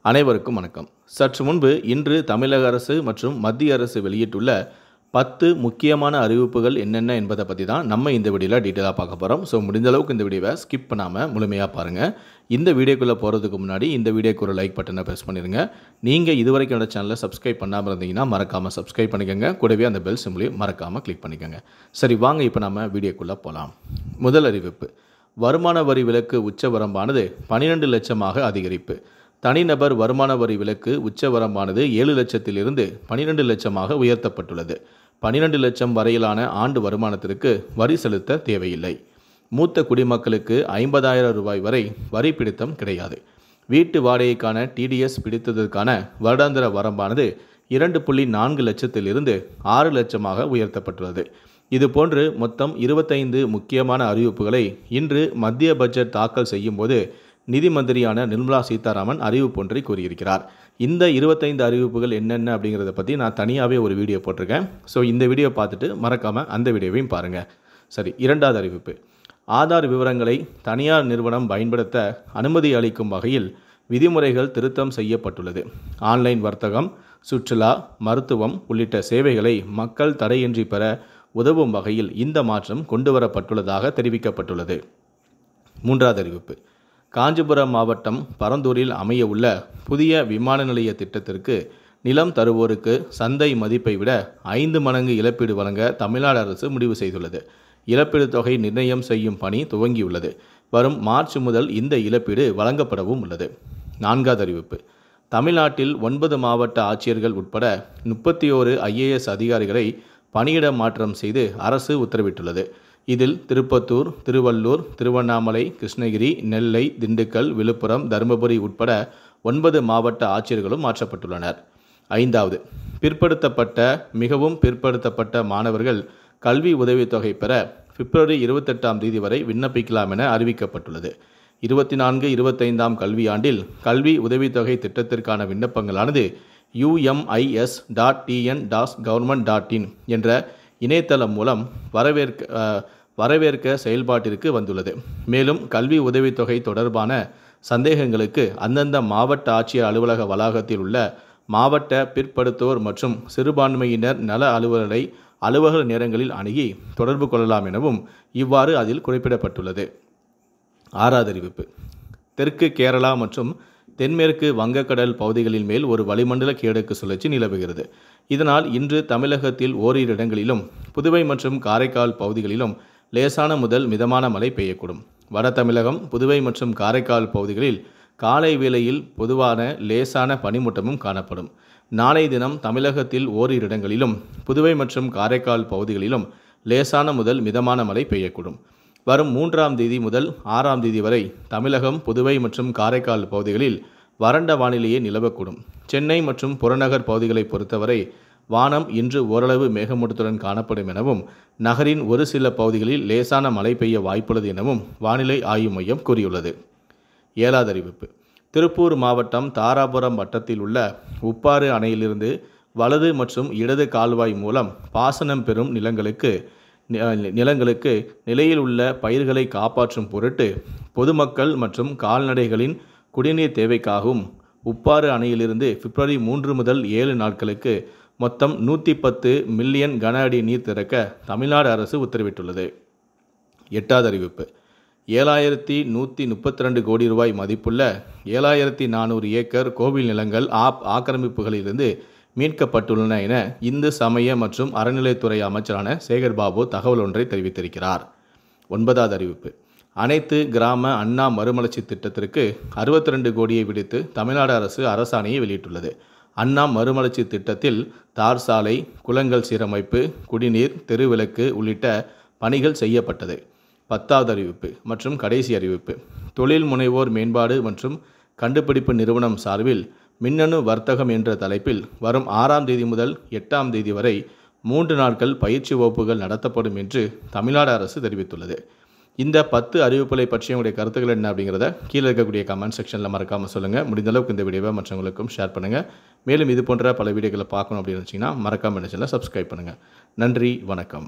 அனைவருக்கும் வணக்கம். சற்று முன்பு இன்று தமிழக அரசு மற்றும் மத்திய அரசு வெளியிட்டுள்ள 10 முக்கியமான அறிவிப்புகள் என்னென்ன என்பதை பற்றி தான் நம்ம இந்த வீடியோவில் டீட்டெயிலாக பார்க்க போகிறோம். ஸோ முடிந்த அளவுக்கு இந்த வீடியோவை ஸ்கிப் பண்ணாமல் முழுமையாக பாருங்கள். இந்த வீடியோக்குள்ளே போகிறதுக்கு முன்னாடி இந்த வீடியோக்கு ஒரு லைக் பட்டனை ப்ரெஸ் பண்ணிடுங்க. நீங்கள் இதுவரைக்கும் என்னோட சேனலை சப்ஸ்கிரைப் பண்ணாமல் இருந்தீங்கன்னா மறக்காமல் சப்ஸ்கிரைப் பண்ணிக்கோங்க. கூடவே அந்த பெல் சிம்பிளையும் மறக்காமல் கிளிக் பண்ணிக்கோங்க. சரி, வாங்க இப்போ நம்ம வீடியோக்குள்ளே போகலாம். முதல் அறிவிப்பு: வருமான வரி விலக்கு உச்சவரம்பானது 12 லட்சமாக அதிகரிப்பு. தனிநபர் வருமான வரி விலக்கு உச்சவரம்பானது 7 லட்சத்திலிருந்து 12 லட்சமாக உயர்த்தப்பட்டுள்ளது. 12 லட்சம் வரையிலான ஆண்டு வருமானத்திற்கு வரி செலுத்த தேவையில்லை. மூத்த குடிமக்களுக்கு 50,000 ரூபாய் வரை வரி பிடித்தம் கிடையாது. வீட்டு வாடகைக்கான டிடிஎஸ் பிடித்ததற்கான வருடாந்திர வரம்பானது 2.4 லட்சத்திலிருந்து 6 லட்சமாக உயர்த்தப்பட்டுள்ளது. இதுபோன்று மொத்தம் 25 முக்கியமான அறிவிப்புகளை இன்று மத்திய பட்ஜெட் தாக்கல் செய்யும் போது நிதி மந்திரியான நிர்மலா சீதாராமன் அறிவிப்பு ஒன்றை கூறியிருக்கிறார். இந்த 25 அறிவிப்புகள் என்னென்ன அப்படிங்கிறத பற்றி நான் தனியாகவே ஒரு வீடியோ போட்டிருக்கேன். ஸோ இந்த வீடியோ பார்த்துட்டு மறக்காமல் அந்த வீடியோவையும் பாருங்கள். சரி, இரண்டாவது அறிவிப்பு: ஆதார் விவரங்களை தனியார் நிறுவனம் பயன்படுத்த அனுமதி அளிக்கும் வகையில் விதிமுறைகள் திருத்தம் செய்யப்பட்டுள்ளது. ஆன்லைன் வர்த்தகம், சுற்றுலா, மருத்துவம் உள்ளிட்ட சேவைகளை மக்கள் தடையின்றி பெற உதவும் வகையில் இந்த மாற்றம் கொண்டுவரப்பட்டுள்ளதாக தெரிவிக்கப்பட்டுள்ளது. மூன்றாவது அறிவிப்பு: காஞ்சிபுரம் மாவட்டம் பரந்தூரில் அமைய உள்ள புதிய விமான நிலைய திட்டத்திற்கு நிலம் தருவோருக்கு சந்தை மதிப்பை விட 5 மடங்கு இழப்பீடு வழங்க தமிழ்நாடு அரசு முடிவு செய்துள்ளது. இழப்பீடு தொகை நிர்ணயம் செய்யும் பணி துவங்கியுள்ளது. வரும் மார்ச் முதல் இந்த இழப்பீடு வழங்கப்படவும் உள்ளது. நான்காவது அறிவிப்பு: தமிழ்நாட்டில் 9 மாவட்ட ஆட்சியர்கள் உட்பட 31 IAS அதிகாரிகளை பணியிட மாற்றம் செய்து அரசு உத்தரவிட்டுள்ளது. இதில் திருப்பத்தூர், திருவள்ளூர், திருவண்ணாமலை, கிருஷ்ணகிரி, நெல்லை, திண்டுக்கல், விழுப்புரம், தருமபுரி உட்பட 9 மாவட்ட ஆட்சியர்களும் மாற்றப்பட்டுள்ளனர். ஐந்தாவது: பிற்படுத்தப்பட்ட மிகவும் பிற்படுத்தப்பட்ட மாணவர்கள் கல்வி உதவித்தொகை பெற பிப்ரவரி 28ஆம் தேதி வரை விண்ணப்பிக்கலாம் என அறிவிக்கப்பட்டுள்ளது. 24-25ஆம் கல்வியாண்டில் கல்வி உதவித்தொகை திட்டத்திற்கான விண்ணப்பங்களானது umis.tn.government.in என்ற இணையதளம் மூலம் வரவேற்க செயல்பாட்டிற்கு வந்துள்ளது. மேலும் கல்வி உதவித்தொகை தொடர்பான சந்தேகங்களுக்கு அந்தந்த மாவட்ட ஆட்சியர் அலுவலக வளாகத்தில் உள்ள மாவட்ட பிற்படுத்தோர் மற்றும் சிறுபான்மையினர் நல அலுவலரை அலுவலக நேரங்களில் அணுகி தொடர்பு கொள்ளலாம் எனவும் இவ்வாறு அதில் குறிப்பிடப்பட்டுள்ளது. ஆறாவது அறிவிப்பு: தெற்கு கேரளா மற்றும் தென்மேற்கு வங்கக்கடல் பகுதிகளின் மேல் ஒரு வளிமண்டல கிழக்கு சுழற்சி நிலவுகிறது. இதனால் இன்று தமிழகத்தில் ஓரிரு இடங்களிலும் புதுவை மற்றும் காரைக்கால் பகுதிகளிலும் லேசான முதல் மிதமான மழை பெய்யக்கூடும். வட தமிழகம், புதுவை மற்றும் காரைக்கால் பகுதிகளில் காலை வேளையில் பொதுவான லேசான பனிமூட்டமும் காணப்படும். நாளை தினம் தமிழகத்தில் ஓரிரு இடங்களிலும் புதுவை மற்றும் காரைக்கால் பகுதிகளிலும் லேசான முதல் மிதமான மழை பெய்யக்கூடும். வரும் 3ஆம் தேதி முதல் 6ஆம் தேதி வரை தமிழகம், புதுவை மற்றும் காரைக்கால் பகுதிகளில் வறண்ட வானிலையே நிலவக்கூடும். சென்னை மற்றும் புறநகர் பகுதிகளை பொறுத்தவரை வானம் இன்று ஓரளவு மேகமூட்டத்துடன் காணப்படும் எனவும் நகரின் ஒரு சில பகுதிகளில் லேசான மழை பெய்ய வாய்ப்புள்ளது எனவும் வானிலை ஆய்வு மையம் கூறியுள்ளது. ஏழாவது அறிவிப்பு: திருப்பூர் மாவட்டம் தாராபுரம் வட்டத்தில் உள்ள உப்பாறு அணையிலிருந்து வலது மற்றும் இடது கால்வாய் மூலம் பாசனம் பெறும் நிலங்களுக்கு நிலையில் உள்ள பயிர்களை காப்பாற்றும் பொருட்டு பொதுமக்கள் மற்றும் கால்நடைகளின் குடிநீர் தேவைக்காகவும் உப்பாறு அணையிலிருந்து பிப்ரவரி 3 முதல் 7 நாட்களுக்கு மொத்தம் 110 மில்லியன் கன அடி நீர் திறக்க தமிழ்நாடு அரசு உத்தரவிட்டுள்ளது. எட்டாவது அறிவிப்பு: 7,132 கோடி ரூபாய் மதிப்புள்ள 7,400 ஏக்கர் கோவில் நிலங்கள் ஆக்கிரமிப்புகளிலிருந்து மீட்கப்பட்டுள்ளன என இந்து சமய மற்றும் அறநிலைத்துறை அமைச்சரான சேகர்பாபு தகவல் ஒன்றை தெரிவித்திருக்கிறார். ஒன்பதாவது அறிவிப்பு: அனைத்து கிராம அண்ணா மறுமலர்ச்சி திட்டத்திற்கு 62 கோடியை விடுத்து தமிழ்நாடு அரசு அரசாணையை வெளியிட்டுள்ளது. அண்ணா மறுமலர்ச்சி திட்டத்தில் தார் சாலை, குளங்கள் சீரமைப்பு, குடிநீர், தெருவிளக்கு உள்ளிட்ட பணிகள் செய்யப்பட்டது. 10வது அறிவிப்பு மற்றும் கடைசி அறிவிப்பு: தொழில் முனைவோர் மேம்பாடு மற்றும் கண்டுபிடிப்பு நிறுவனம் சார்பில் மின்னணு வர்த்தகம் என்ற தலைப்பில் வரும் 6ஆம் தேதி முதல் 8ஆம் தேதி வரை 3 நாட்கள் பயிற்சி வகுப்புகள் நடத்தப்படும் என்று தமிழ்நாடு அரசு தெரிவித்துள்ளது. இந்த 10 அறிவிப்புகளை பற்றிய உங்களுடைய கருத்துக்கள் என்ன அப்படிங்கிறத கீழே இருக்கக்கூடிய கமெண்ட் செக்ஷனில் மறக்காமல் சொல்லுங்கள். முடிந்த அளவுக்கு இந்த வீடியோவை மற்றவங்களுக்கும் ஷேர் பண்ணுங்கள். மேலும் இது போன்ற பல வீடியோக்களை பார்க்கணும் அப்படின்னு நினச்சிங்கன்னா மறக்காமல் சேனலை சப்ஸ்கிரைப் பண்ணுங்கள். நன்றி, வணக்கம்.